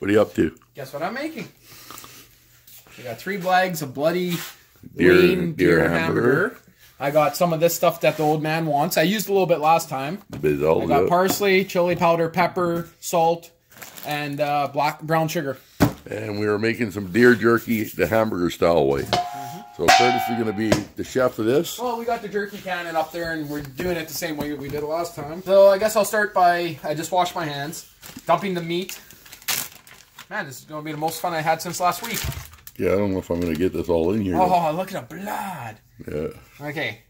What are you up to? Guess what I'm making? I got 3 bags of bloody lean deer hamburger. I got some of this stuff that the old man wants. I used a little bit last time. I got parsley, chili powder, pepper, salt, and brown sugar. And we were making some deer jerky the hamburger style way. So Curtis is going to be the chef of this. Well, we got the jerky cannon up there, and we're doing it the same way we did last time. So I guess I'll start by, I just washed my hands, dumping the meat. Man, this is going to be the most fun I had since last week. Yeah, I don't know if I'm going to get this all in here. Oh, look at the blood. Yeah. Okay.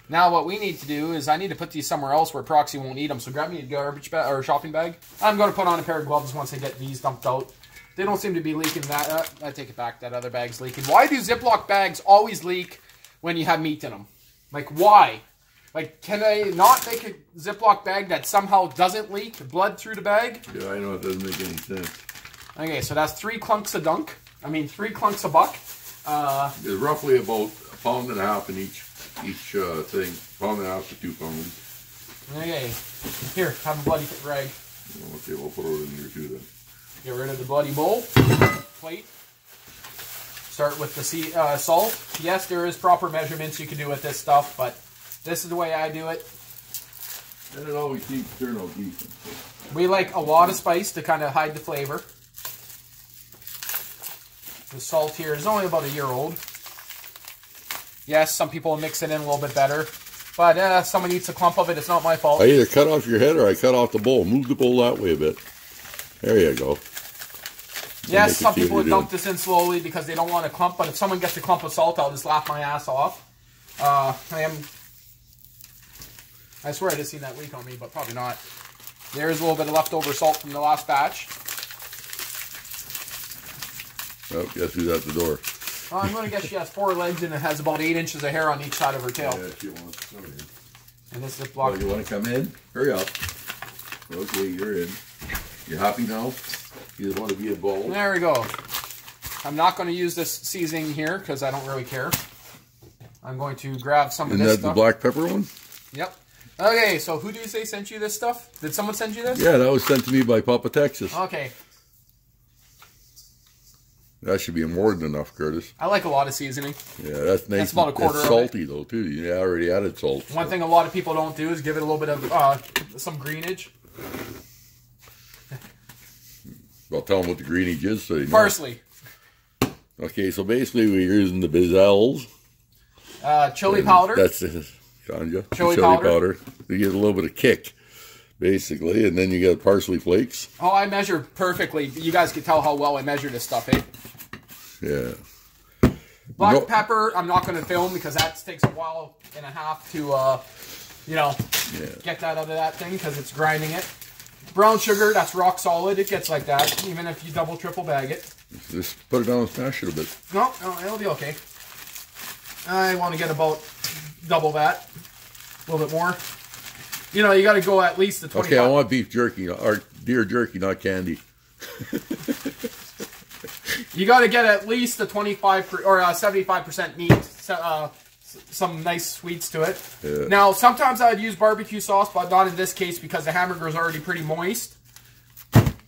Now what we need to do is I need to put these somewhere else where Proxy won't eat them. So grab me a garbage bag or a shopping bag. I'm going to put on a pair of gloves once I get these dumped out. They don't seem to be leaking that. I take it back. That other bag's leaking. Why do Ziploc bags always leak when you have meat in them? Like, why? Like, can I not make a Ziploc bag that somehow doesn't leak blood through the bag? Yeah, I know. It doesn't make any sense. Okay, so that's 3 clunks of dunk. I mean, 3 clunks of buck. There's roughly about a pound and a half in each thing. Pound and a half to 2 pounds. Okay. Here, have a bloody rag. Okay, we'll put it in here too then. Get rid of the bloody bowl. Plate. Start with the salt. Yes, there is proper measurements you can do with this stuff, but this is the way I do it. And it always seems to turn out decent. We like a lot of spice to kind of hide the flavor. The salt here is only about a year old. Yes, some people mix it in a little bit better. But if someone eats a clump of it, it's not my fault. I either cut off your head or I cut off the bowl. Move the bowl that way a bit. There you go. Yes, some people would dump this in slowly because they don't want a clump. But if someone gets a clump of salt, I'll just laugh my ass off. I swear I just seen that leak on me, but probably not. There's a little bit of leftover salt from the last batch. Oh, guess who's at the door? I'm going to guess she has 4 legs and it has about 8 inches of hair on each side of her tail. Yeah, she wants to come in. And this is block. Oh, you want to come in? Hurry up. Okay, you're in. You happy now? You just want to be involved? There we go. I'm not going to use this seasoning here because I don't really care. I'm going to grab some of this stuff. Isn't that the black pepper one? Yep. Okay, so who do you say sent you this stuff? Did someone send you this? Yeah, that was sent to me by Papa Texas. Okay. That should be more than enough, Curtis. I like a lot of seasoning. Yeah, that's nice. That's about a quarter it's salty, though, too. You already added salt. One thing a lot of people don't do is give it a little bit of some greenage. Well, tell them what the greenage is so you know. Parsley. Okay, so basically we're using the Bizelles. Chili powder. That's it, Tanya. Chili powder. To get a little bit of kick, basically. And then you got parsley flakes. Oh, I measure perfectly. You guys can tell how well I measure this stuff, eh? Yeah. Black pepper, I'm not going to film because that takes a while and a half to, you know, get that out of that thing because it's grinding it. Brown sugar, that's rock solid. It gets like that, even if you double, triple bag it. Just put it down and smash it a bit. No, it'll be okay. I want to get about double that. A little bit more. You know, you got to go at least the 25. Okay, I want beef jerky, or deer jerky, not candy. You got to get at least the 25 or 75% meat. Some nice sweets to it. Yeah. Now, sometimes I'd use barbecue sauce, but not in this case because the hamburger is already pretty moist.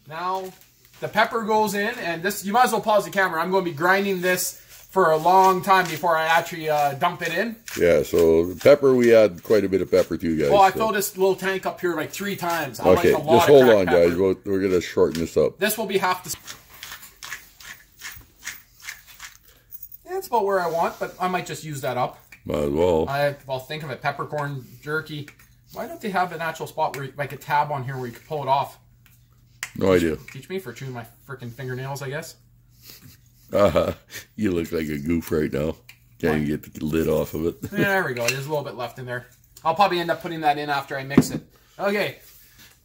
Now, the pepper goes in, and this, you might as well pause the camera. I'm going to be grinding this for a long time before I actually dump it in. Yeah, so the pepper, we add quite a bit of pepper too, guys. Well, I filled this little tank up here like 3 times. I okay, like a lot just hold on, guys. We're going to shorten this up. This will be half the... Yeah, it's about where I want, but I might just use that up. Might as well. Well, think of it, peppercorn jerky. Why don't they have an actual spot where, like a tab on here where you can pull it off? No idea. Teach me for chewing my freaking fingernails, I guess. You look like a goof right now. Can't even get the lid off of it. Yeah, there we go. There's a little bit left in there. I'll probably end up putting that in after I mix it. Okay,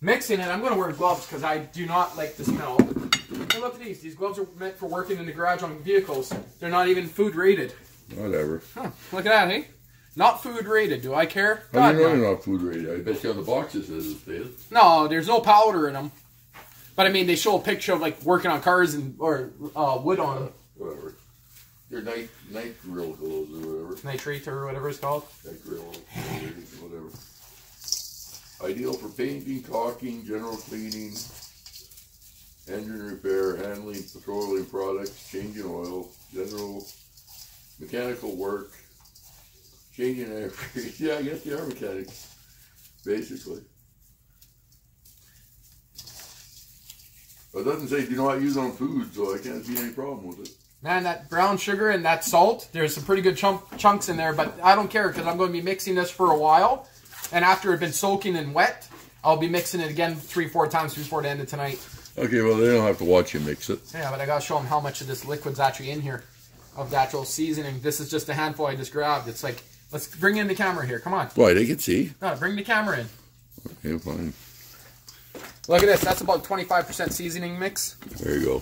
mixing it. I'm going to wear gloves because I do not like the smell. Hey, look at these. These gloves are meant for working in the garage on vehicles. They're not even food rated. Whatever. Huh, look at that, hey? Not food rated. Do I care? How do you know you're not food rated? I bet you on the boxes it says. No, there's no powder in them. But I mean, they show a picture of like working on cars or wood on them. Whatever. They're night grill clothes or whatever. Nitrate or whatever it's called. Night grill, whatever. Ideal for painting, caulking, general cleaning. engine repair, handling petroleum products, changing oil, general mechanical work, changing antifreeze. Yeah, I guess they are mechanics, basically. It doesn't say do not use on food, so I can't see any problem with it. Man, that brown sugar and that salt, there's some pretty good chunks in there, but I don't care because I'm going to be mixing this for a while. And after it's been soaking and wet, I'll be mixing it again 3-4 times before the end of tonight. Okay, well, they don't have to watch you mix it. Yeah, but I got to show them how much of this liquid's actually in here of the actual seasoning. This is just a handful I just grabbed. It's like, let's bring in the camera here. Come on. Why, they can see. No, bring the camera in. Okay, fine. Look at this. That's about 25% seasoning mix. There you go.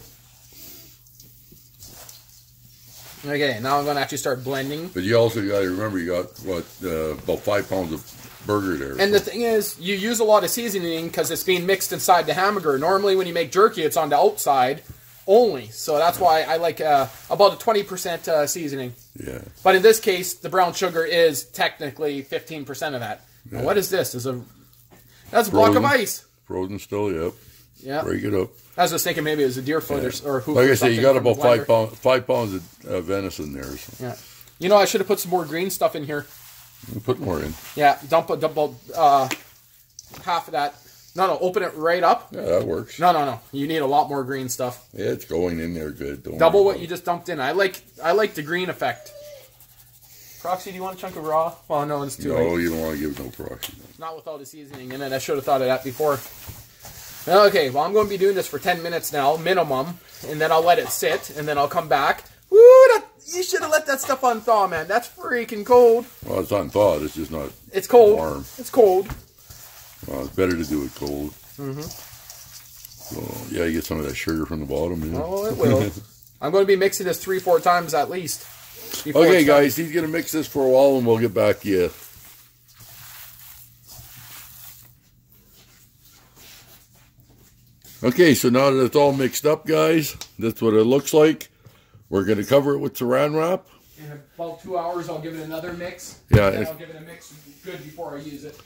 Okay, now I'm going to actually start blending. But you also got to remember, you got, what, about 5 pounds of burger there. And the thing is, you use a lot of seasoning because it's being mixed inside the hamburger. Normally, when you make jerky, it's on the outside only. So that's why I like about a 20% seasoning. Yeah. But in this case, the brown sugar is technically 15% of that. Yeah. Now, what is this? That's a block of ice. Frozen still, yep. Yeah. Break it up. I was just thinking maybe it was a deer foot or hoof. Like I say, you got about 5 pounds of venison there. So. Yeah. You know, I should have put some more green stuff in here. Put more in. Yeah, dump half of that. No, open it right up. Yeah, that works. No. You need a lot more green stuff. Yeah, it's going in there good. Don't Double what you just dumped in. I like the green effect. Proxy, do you want a chunk of raw? Well, no, it's too late. No, you don't want to give no proxy. Not with all the seasoning in it. I should have thought of that before. Okay, well, I'm going to be doing this for 10 minutes now, minimum, and then I'll let it sit, and then I'll come back. Woo! You should have let that stuff unthaw, man. That's freaking cold. Well, it's unthawed. It's just not. It's cold. Warm. It's cold. Well, it's better to do it cold. Mm-hmm. So, yeah, you get some of that sugar from the bottom. Yeah. Oh, it will. I'm going to be mixing this 3-4 times at least. Okay, guys, he's going to mix this for a while, and we'll get back to you. Okay, so now that it's all mixed up, guys, that's what it looks like. We're going to cover it with saran wrap. In about 2 hours, I'll give it another mix. Yeah. And I'll give it a mix good before I use it.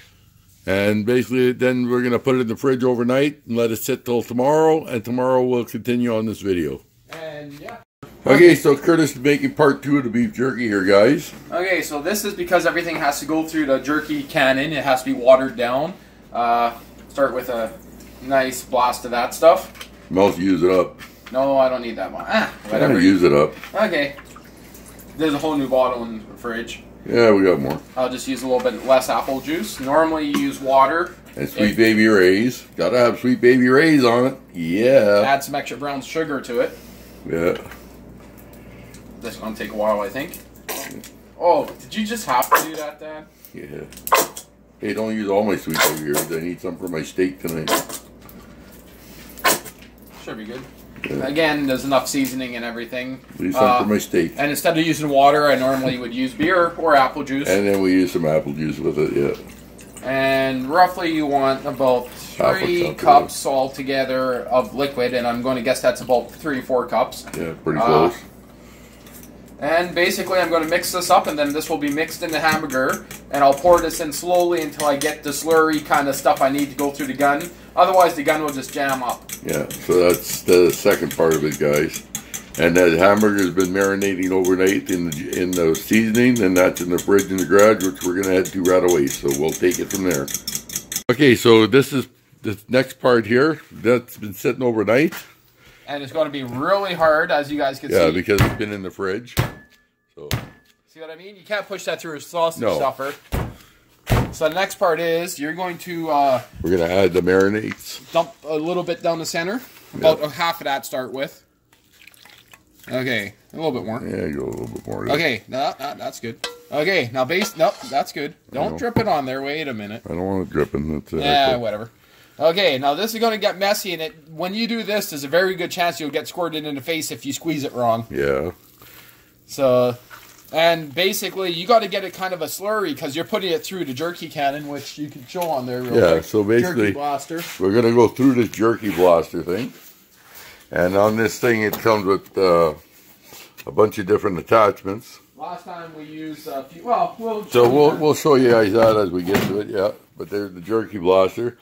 And basically, then we're going to put it in the fridge overnight and let it sit till tomorrow. And tomorrow we'll continue on this video. And, yeah. Okay, so Curtis is making part 2 of the beef jerky here, guys. Okay, so this is because everything has to go through the jerky cannon. It has to be watered down. Start with a nice blast of that stuff. Must use it up. No, I don't need that one. Whatever. Yeah, use it up. Okay. There's a whole new bottle in the fridge. Yeah, we got more. I'll just use a little bit less apple juice. Normally you use water. And Sweet Baby Ray's. Gotta have Sweet Baby Ray's on it. Yeah. Add some extra brown sugar to it. Yeah. This is going to take a while, I think. Oh, did you just have to do that, Dad? Yeah. Hey, don't use all my Sweet Baby Ray's. I need some for my steak tonight. Should be good. Yeah. Again, there's enough seasoning and everything. Need some for my steak. And instead of using water, I normally would use beer or apple juice. And then we use some apple juice with it, yeah. And roughly you want about 3 cups altogether of liquid, and I'm going to guess that's about 3 or 4 cups. Yeah, pretty close. And basically I'm going to mix this up, and then this will be mixed in the hamburger, and I'll pour this in slowly until I get the slurry kind of stuff I need to go through the gun. Otherwise the gun will just jam up. Yeah, so that's the second part of it, guys. And that hamburger's been marinating overnight in the seasoning, and that's in the fridge in the garage, which we're going to head to right away. So we'll take it from there. Okay, so this is the next part here. That's been sitting overnight. And it's going to be really hard, as you guys can see. Yeah, because it's been in the fridge. So see what I mean? You can't push that through a sausage stuffer. So the next part is you're going to... we're going to add the marinades. Dump a little bit down the center. About half of that start with. Okay, a little bit more. Yeah, go a little bit more. Okay, no, that's good. Okay, now nope, that's good. Don't drip it on there. Wait a minute. I don't want it dripping. Yeah, whatever. Okay, now this is going to get messy, and when you do this, there's a very good chance you'll get squirted in the face if you squeeze it wrong. Yeah. So, and basically, you got to get it kind of a slurry because you're putting it through the jerky cannon, which you can show on there real quick. So basically, jerky blaster. We're going to go through this jerky blaster thing. And on this thing, it comes with a bunch of different attachments. Last time we used a few, well, we'll show you guys that as we get to it, yeah. But there's the jerky blaster.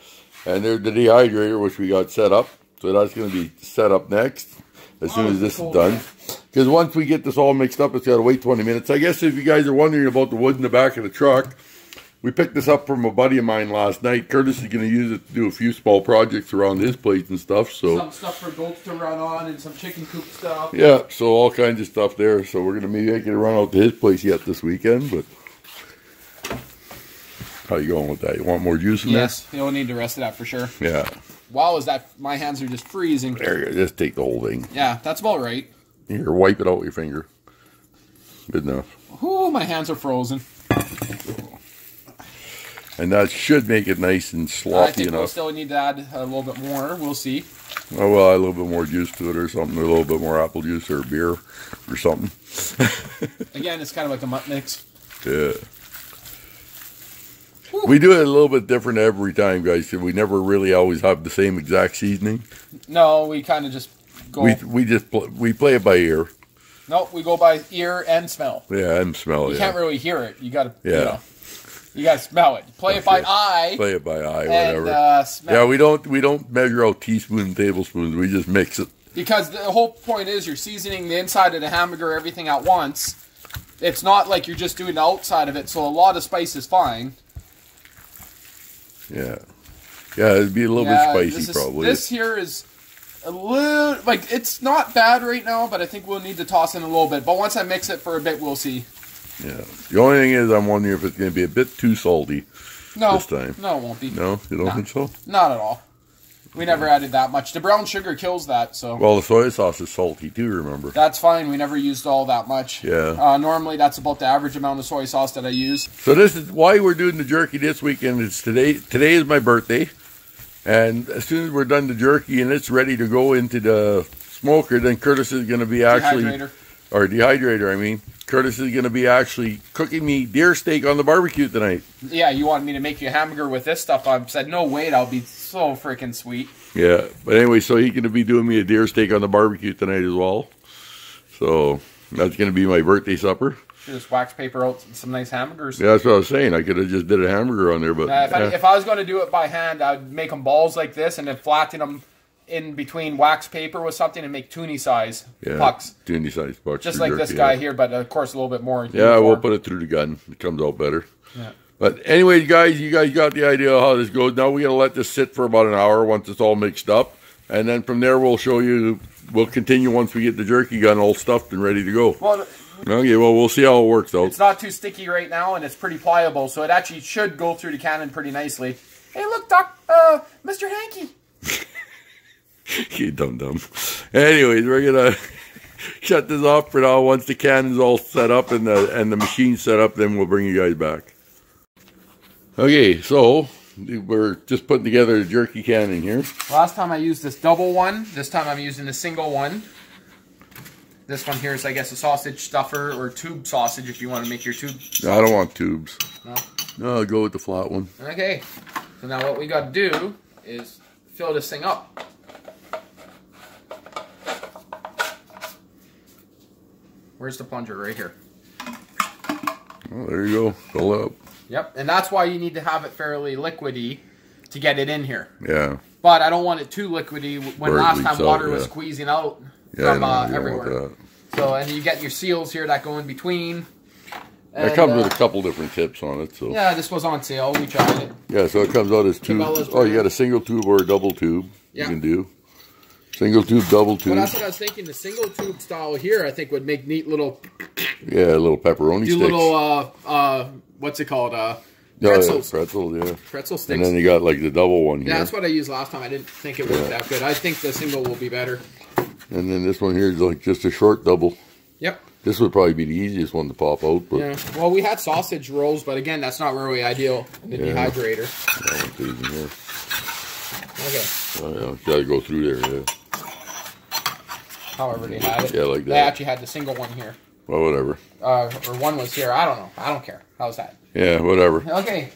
And there's the dehydrator, which we got set up. So that's going to be set up next as soon as this is done. Because once we get this all mixed up, it's got to wait 20 minutes. I guess if you guys are wondering about the wood in the back of the truck, we picked this up from a buddy of mine last night. Curtis is going to use it to do a few small projects around his place and stuff. So some stuff for goats to run on and some chicken coop stuff. Yeah, so all kinds of stuff there. So we're going to maybe make it run out to his place yet this weekend. But how you going with that? You want more juice in there? Yes, you'll need the rest of that for sure. Yeah. Wow, is that, my hands are just freezing. There you go. Just take the whole thing. Yeah, that's about right. Here, wipe it out with your finger. Good enough. Ooh, my hands are frozen. And that should make it nice and sloppy I think enough. we'll still need to add a little bit more. We'll see. Oh, well, add a little bit more juice to it or something. A little bit more apple juice or beer or something. Again, it's kind of like a mutt mix. Yeah. Woo. We do it a little bit different every time, guys. We never really always have the same exact seasoning. No, we kind of just go. We play it by ear. Nope, we go by ear and smell. Yeah, and smell. You can't really hear it. You got to. Yeah. You know, you got to smell it. Play it by eye. Play it by eye, and, whatever. Smell we don't measure out teaspoons, tablespoons. We just mix it. Because the whole point is you're seasoning the inside of the hamburger, everything at once. It's not like you're just doing the outside of it, so a lot of spice is fine. Yeah. Yeah, it'd be a little bit spicy probably. This here is a little, like, it's not bad right now, but I think we'll need to toss in a little bit. But once I mix it for a bit, we'll see. Yeah. The only thing is I'm wondering if it's going to be a bit too salty this time. No, it won't be. No? You don't think so? Not at all. We never added that much. The brown sugar kills that, so. Well, the soy sauce is salty too, remember? That's fine. We never used all that much. Yeah. Normally, that's about the average amount of soy sauce that I use. So this is why we're doing the jerky this weekend. It's today. Today is my birthday. And as soon as we're done the jerky and it's ready to go into the smoker, then Curtis is going to be actually... dehydrator, I mean. Curtis is going to be actually cooking me deer steak on the barbecue tonight. Yeah, you wanted me to make you a hamburger with this stuff. I said, no, wait, I'll be so freaking sweet. Yeah, but anyway, so he's going to be doing me a deer steak on the barbecue tonight as well. So that's going to be my birthday supper. Just wax paper out some nice hamburgers. Yeah, that's what I was saying. I could have just did a hamburger on there, but... if I was going to do it by hand, I'd make them balls like this and then flatten them in between wax paper with something and make toonie size pucks. Toonie size pucks. Just like this guy here, but of course a little bit more. Yeah, we'll put it through the gun. It comes out better. Yeah. But anyway, guys, you guys got the idea of how this goes. Now we got to let this sit for about an hour once it's all mixed up. And then from there we'll show you, we'll continue once we get the jerky gun all stuffed and ready to go. Well, okay, well, we'll see how it works out. It's not too sticky right now and it's pretty pliable, so it actually should go through the cannon pretty nicely. Hey, look, Mr. Hanky. You dum-dum. Anyways, we're going to shut this off for now. Once the cannon's all set up and the machine's set up, then we'll bring you guys back. Okay, so we're just putting together the jerky cannon here. Last time I used this double one. This time I'm using the single one. This one here is, I guess, a sausage stuffer or tube sausage if you want to make your tube sausage. No, I don't want tubes. No? No, I'll go with the flat one. Okay. So now what we got to do is fill this thing up. Where's the plunger? Right here. Oh, there you go. Fill it up. Yep, and that's why you need to have it fairly liquidy to get it in here. Yeah. But I don't want it too liquidy when last time water was squeezing out from everywhere. So, and you get your seals here that go in between. It comes with a couple different tips on it. So yeah, this was on sale. We tried it. Yeah, so it comes out as two. Oh, you got a single tube or a double tube. Yeah. You can do. Single tube, double tube. Well, that's what I was thinking. The single tube style here, I think, would make neat little... Yeah, little pepperoni sticks. Little, what's it called? Pretzels. Pretzels, yeah. Pretzel sticks. And then you got, like, the double one here. Yeah, that's what I used last time. I didn't think it worked that good. I think the single will be better. And then this one here is, like, just a short double. Yep. This would probably be the easiest one to pop out. But yeah. Well, we had sausage rolls, but again, that's not really ideal in the dehydrator. That one's these in here. Okay. Oh, yeah. Got to go through there, yeah. However they had it. Yeah, like that. They actually had the single one here. Well, whatever. Or one was here. I don't know. I don't care. How's that? Yeah, whatever. Okay.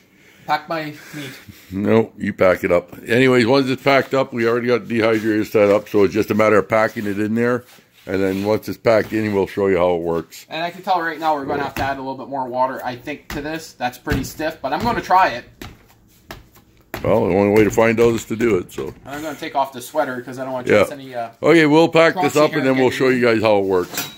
Pack my meat. No, you pack it up. Anyways, once it's packed up, we already got the dehydrator set up, so it's just a matter of packing it in there. And then once it's packed in, we'll show you how it works. And I can tell right now we're going to have to add a little bit more water, I think, to this. That's pretty stiff, but I'm going to try it. Well, the only way to find out is to do it. So I'm going to take off the sweater because I don't want to chance any. Okay, we'll pack this up and then we'll show you you guys how it works.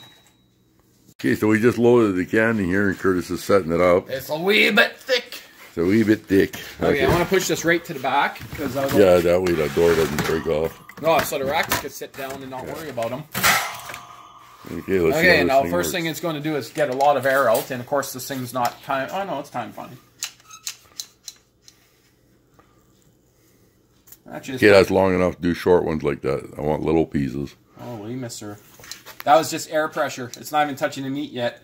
Okay, so we just loaded the can in here and Curtis is setting it up. It's a wee bit thick. It's a wee bit thick. Okay, I want to push this right to the back because I was yeah, that way the door doesn't break off. No, so the racks could sit down and not worry about them. Okay, let's see Okay, now first thing it's going to do is get a lot of air out, and of course this thing's not time. Oh no, it's time fine. Okay, that's long enough to do short ones like that. I want little pieces. Holy mister. That was just air pressure. It's not even touching the meat yet.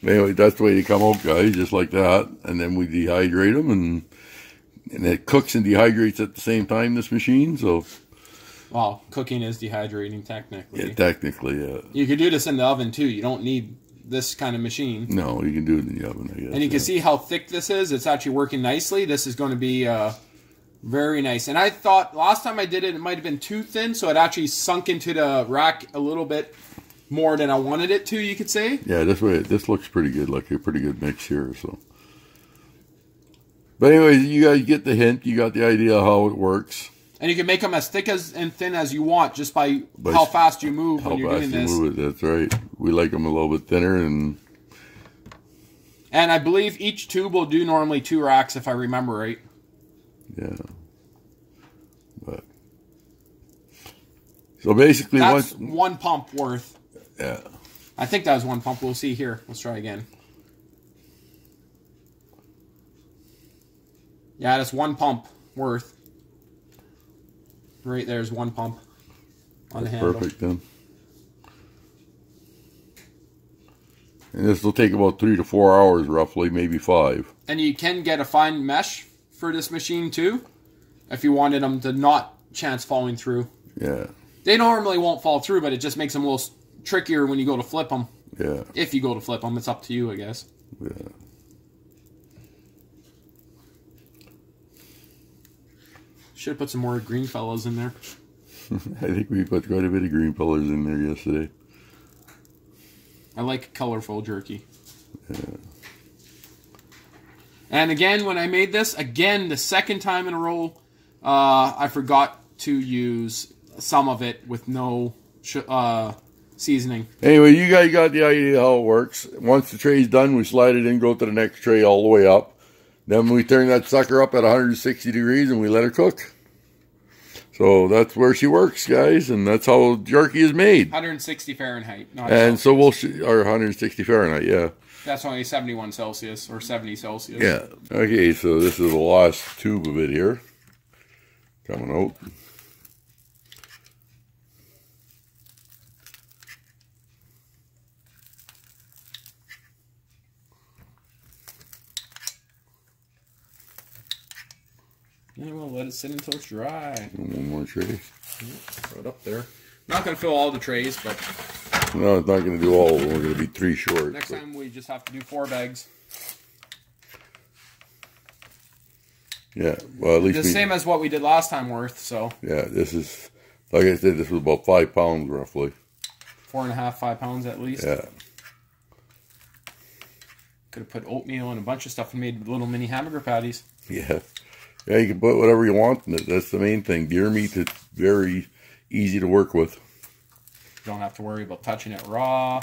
Anyway, that's the way they come out, guys, just like that. And then we dehydrate them, and it cooks and dehydrates at the same time, this machine, so... Well, cooking is dehydrating, technically. Yeah, technically, yeah. You could do this in the oven, too. You don't need this kind of machine. No, you can do it in the oven, I guess. And you can see how thick this is. It's actually working nicely. This is going to be very nice. And I thought last time I did it, it might have been too thin, so it actually sunk into the rack a little bit more than I wanted it to, you could say. Yeah, this looks pretty good, like a pretty good mix here, so. But anyways, you guys get the hint. You got the idea how it works. And you can make them as thick and thin as you want just by how fast you move when you're doing this. How fast you move it, that's right. We like them a little bit thinner. And I believe each tube will do normally 2 racks, if I remember right. Yeah. But so basically... That's 1 pump worth. Yeah. I think that was 1 pump. We'll see here. Let's try again. Yeah, that's 1 pump worth. Right there's 1 pump on the handle. Perfect then. And this will take about 3 to 4 hours roughly, maybe 5. And you can get a fine mesh for this machine too, if you wanted them to not chance falling through. Yeah. They normally won't fall through, but it just makes them a little trickier when you go to flip them. Yeah. If you go to flip them, it's up to you, I guess. Yeah. Should have put some more green fellas in there. I think we put quite a bit of green colors in there yesterday. I like colorful jerky. Yeah. And again, when I made this, the second time in a row, I forgot to use some of it with no seasoning. Anyway, you guys got the idea how it works. Once the tray's done, we slide it in, go to the next tray all the way up. Then we turn that sucker up at 160 degrees and we let her cook. So that's where she works, guys, and that's how jerky is made. 160 Fahrenheit. And so we'll, or 160 Fahrenheit, yeah. That's only 71 Celsius or 70 Celsius. Yeah. Okay, so this is the last tube of it here. Coming out. Yeah, we'll let it sit until it's dry. One more tray. Yeah, throw it up there. Not going to fill all the trays, but... No, it's not going to do all of them. We're going to be 3 short. Next time we just have to do 4 bags. Yeah, well, at least the same as what we did last time worth, so... Yeah, this is... Like I said, this was about 5 pounds, roughly. 4.5, 5 pounds at least. Yeah. Could have put oatmeal and a bunch of stuff and made little mini hamburger patties. Yeah. Yeah, you can put whatever you want in it. That's the main thing. Deer meat is very easy to work with. You don't have to worry about touching it raw.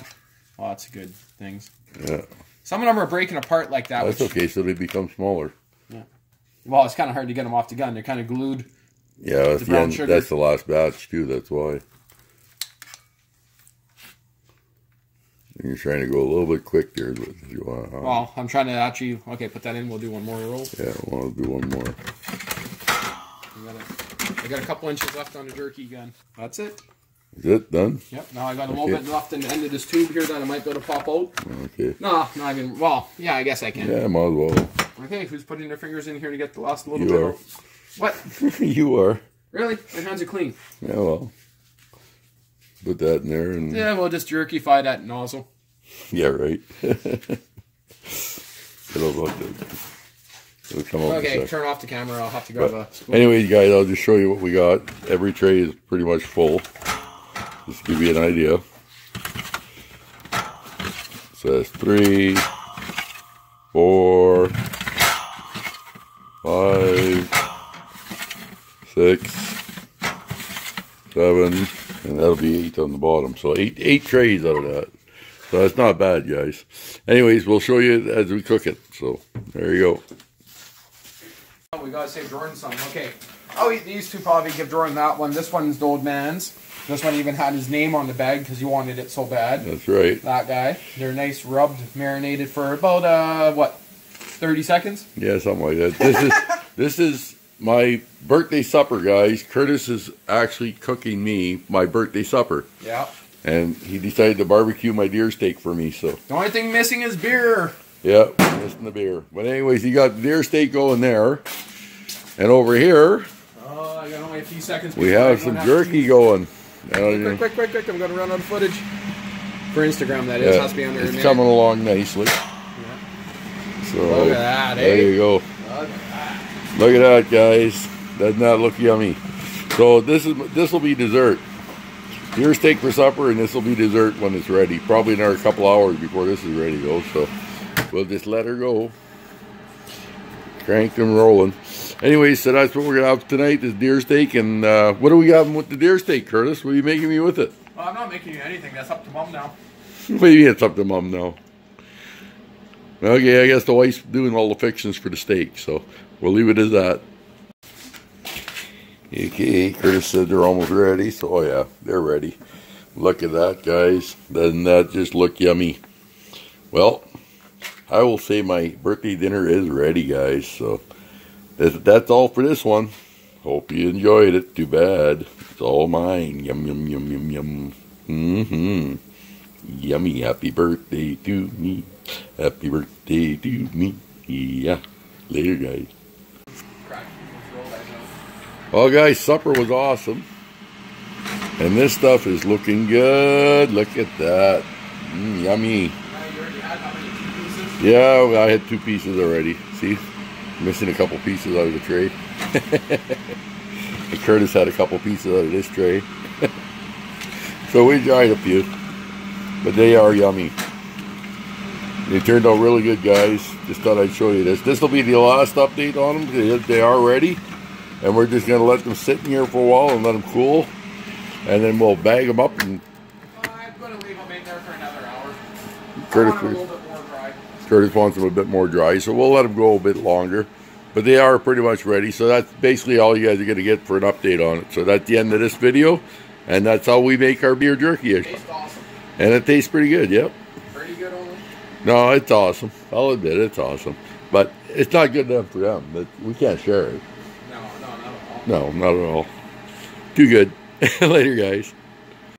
Lots of good things. Yeah. Some of them are breaking apart like that. That's okay, so they become smaller. Yeah. Well, it's kind of hard to get them off the gun. They're kind of glued. Yeah, that's the end. That's the last batch, too. That's why. And you're trying to go a little bit quick there. If you want. Well, I'm trying to actually... Okay, put that in. We'll do one more roll. Yeah, I want to do one more. I got a couple inches left on the jerky gun. That's it. Is it done? Yep. Now I got a little bit left in the end of this tube here that I might be able to pop out. Okay. No, not even... Well, yeah, I guess I can. Yeah, might as well. Okay, who's putting their fingers in here to get the last little bit? You are. What? You are. Really? My hands are clean. Yeah, well. Put that in there and... Yeah, we'll just jerky-fy that nozzle. Yeah, right. It'll look good. It'll come out. Okay, turn off the camera. I'll have to grab a spoon. Anyways, guys, I'll just show you what we got. Every tray is pretty much full. Just to give you an idea. It says 3, 4, 5, 6, 7, and that'll be 8 on the bottom. So eight trays out of that. So that's not bad, guys. Anyways, we'll show you as we cook it. So there you go. We gotta save Jordan some. Okay, I'll eat these two probably. Give Jordan that one. This one's the old man's. This one even had his name on the bag because he wanted it so bad. That's right. That guy. They're nice, rubbed, marinated for about what, 30 seconds? Yeah, something like that. This is my birthday supper, guys. Curtis is actually cooking me my birthday supper. Yeah. And he decided to barbecue my deer steak for me. So the only thing missing is beer. Yeah, missing the beer. But anyways, he got the deer steak going there. And over here, I got only a few seconds. We have some jerky going. Quick. I'm going to run out of footage. For Instagram, that is. Yeah, Has to be under it's coming along nicely. Yeah. So, look at that, eh? There you go. Look at that. Look at that, guys. Doesn't that look yummy? So this will be dessert. Deer steak for supper, and this will be dessert when it's ready. Probably another couple hours before this is ready to go. So we'll just let her go. Cranked and rolling. Anyways, so that's what we're going to have tonight, is deer steak. And what do we got with the deer steak, Curtis? What are you making me with it? Well, I'm not making you anything. That's up to Mom now. Maybe it's up to Mom now. Okay, I guess the wife's doing all the fixings for the steak, so we'll leave it as that. Okay, Curtis said they're almost ready, so oh yeah, they're ready. Look at that, guys. Doesn't that just look yummy? Well, I will say my birthday dinner is ready, guys, so that's all for this one. Hope you enjoyed it. Too bad. It's all mine. Yum, yum, yum, yum, yum. Mm-hmm. Yummy. Happy birthday to me. Happy birthday to me. Yeah. Later, guys. Well, guys, supper was awesome. And this stuff is looking good. Look at that. Yummy. Yeah, I had 2 pieces already. See? Missing a couple pieces out of the tray. And Curtis had a couple pieces out of this tray. So we tried a few. But they are yummy. They turned out really good, guys. Just thought I'd show you this. This will be the last update on them. They are ready. And we're just going to let them sit in here for a while and let them cool. And then we'll bag them up. And I'm going to leave them in there for another hour. Curtis wants them a bit more dry, so we'll let them go a bit longer. But they are pretty much ready, so that's basically all you guys are going to get for an update on it. So that's the end of this video, and that's how we make our beer jerky. It tastes awesome. And it tastes pretty good, yep. Pretty good only? No, it's awesome. I'll admit it's awesome. But it's not good enough for them. But we can't share it. No, not at all. No, not at all. Too good. Later, guys.